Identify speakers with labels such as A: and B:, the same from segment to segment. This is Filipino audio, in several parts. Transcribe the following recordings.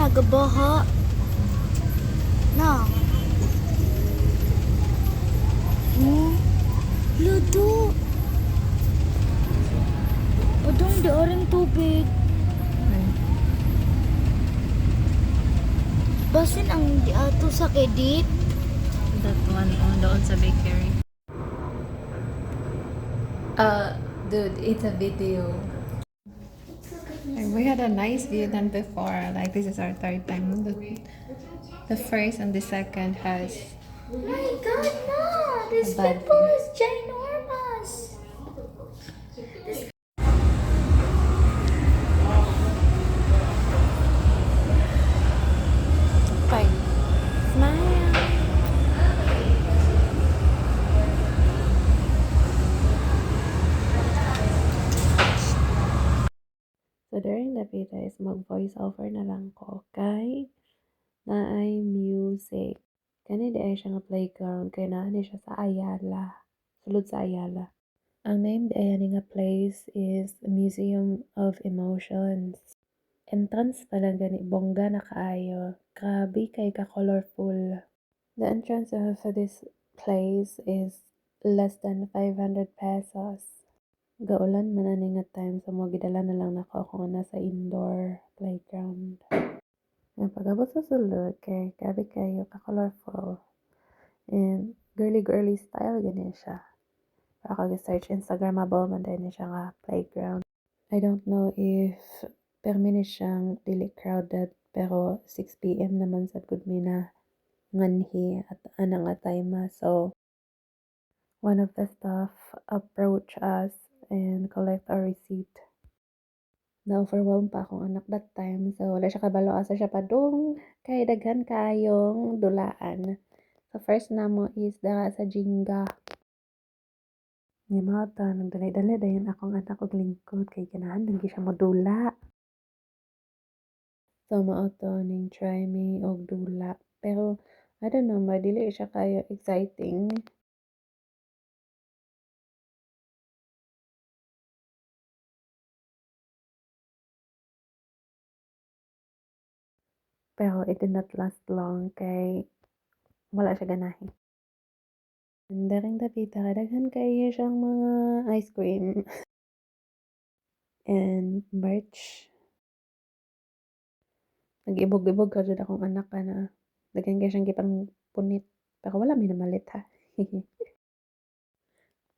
A: nagabaha. Na. Luto. Padong daaring tubig. Basin ang di ato sa kedit.
B: That one on doon sa bakery. Dude, it's a video. Like, we had a nice view than before. Like, this is our third time. The first and the second has
A: My God, ma! This
B: A bad
A: pimple
B: view.
A: is ginormous.
B: fine. Smile. So during the video is mag-voice over na lang ko kay naay music. Kani di ay siya nga playground kay naa ni siya sa Ayala. Sulod sa Ayala. Ang name di ay nga place is Museum of Emotions. Entrance pa lang gani bongga na kaayo. Grabe kay ka colorful. The entrance for this place is less than 500 pesos. Gaulan man ani nga time so mo gidala na lang nako ako nga nasa indoor playground. Nga pagabot sa sulod kay grabe kayo ka colorful and girly style gani siya. Ako search Instagrammable man din siya nga playground. I don't know if permi ni siyang dili crowded pero 6 PM naman sad gud mi na nganhi at anang atay ma. So one of the staff approach us and collect our receipt. Na-overwhelm pa akong anak that time. So, wala siya kabalo asa siya padung kay daghan kayong dulaan. So, first namo is dara sa Jinga. Nga mata, nagdalay-dalay dayon akong anak og lingkod kay ganahan lagi siya modula. So, mauto ning try me og dula. Pero, I don't know, madili siya kayo exciting. Pero it did not last long kay wala siya ganahin. And daring dapita kadaghan kayo siyang mga ice cream and merch. Nag-ibog-ibog ka jud akong anak na daghan kay siyang gipang punit pero wala may namalit ha.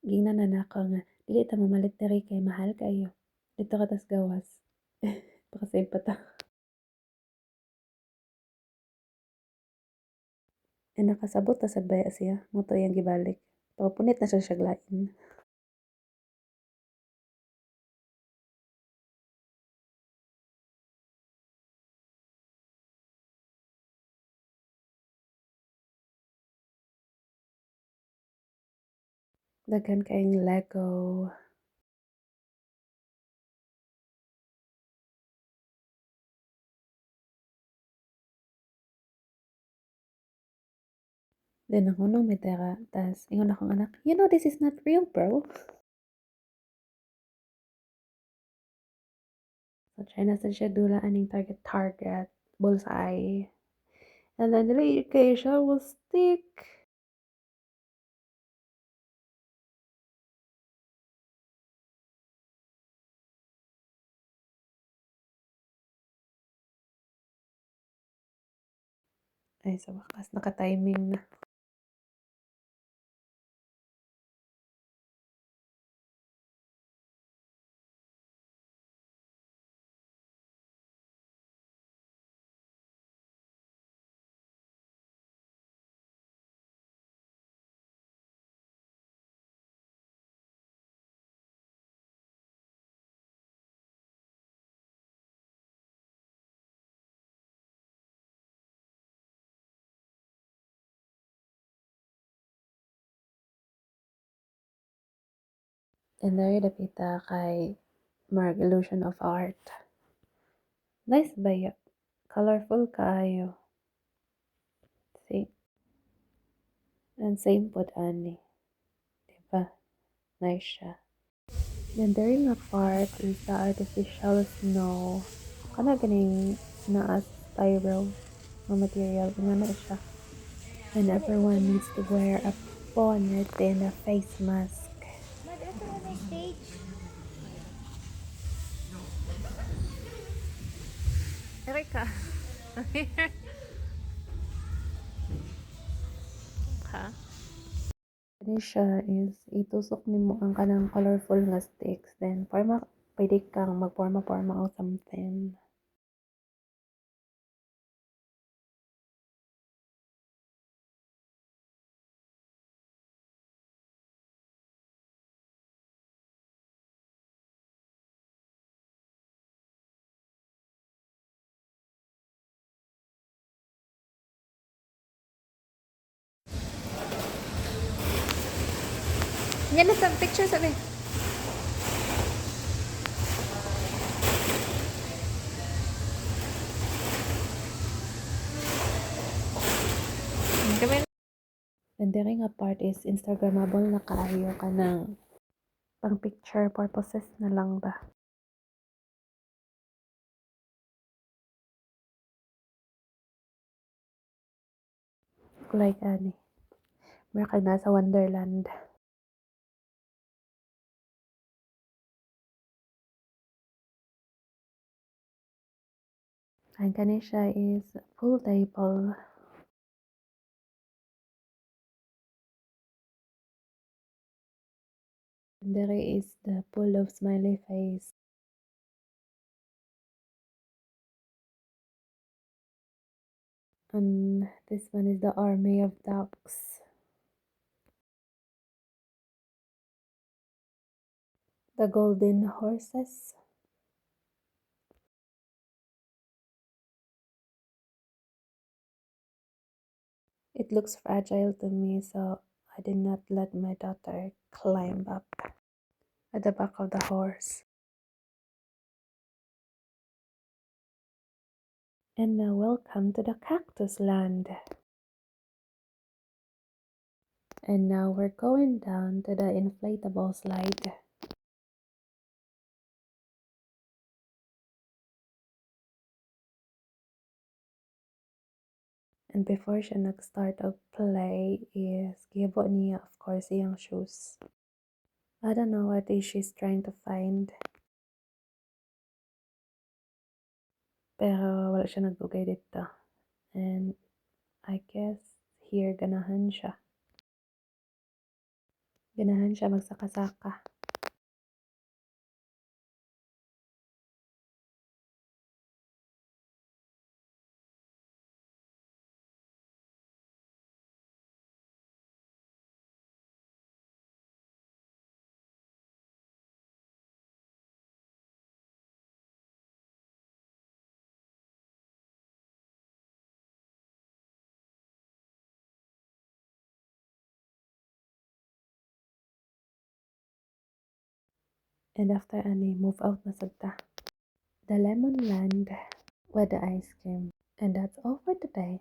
B: Gingnan na nako nga dili ta mamalit diri kay mahal kayo. Dito ka tas gawas. Pakasave pa ta. And nakasabot ta sad baya siya. Moto yang gibalik. Papunit na siya glain. Daghan kayong Lego. Then ako nung may tera, tas ingon akong anak, you know this is not real bro. So try na sad siya dula aning target, bullseye. And then dili kay siya will stick. Ay, sa wakas, naka-timing na. And there dapita kay Mark Illusion of Art. Nice ba ya? Colorful kaayo. See? And same pod ani. Diba? Nice siya. Then there nga part is the artificial snow. Kana ganing naa styro na material. Nga na siya. And everyone needs to wear a bonnet and a face mask.
A: Ito na may stage.
B: Erika. Ha? Ano siya is itusok nimo ang kanang colorful nga sticks. Then, pwede kang magporma-porma o something. Yan na sa picture sabi. Kami. And the nga part is Instagrammable na kaayo ka ng pang picture purposes na lang ba. Like ani. Mura ka nasa Wonderland. Ang kani siya is full table. And there is the full of smiley face. And this one is the army of ducks. The golden horses. It looks fragile to me, so I did not let my daughter climb up at the back of the horse. And now welcome to the cactus land. And now we're going down to the inflatable slide. And before siya nag-start of play is gibo niya of course iyang shoes. I don't know what is she's trying to find. Pero wala siya nagdugay dito. And I guess here ganahan siya. Ganahan siya magsaka-saka. And after ani, move out na sad ta. The lemon land with the ice cream. And that's all for today.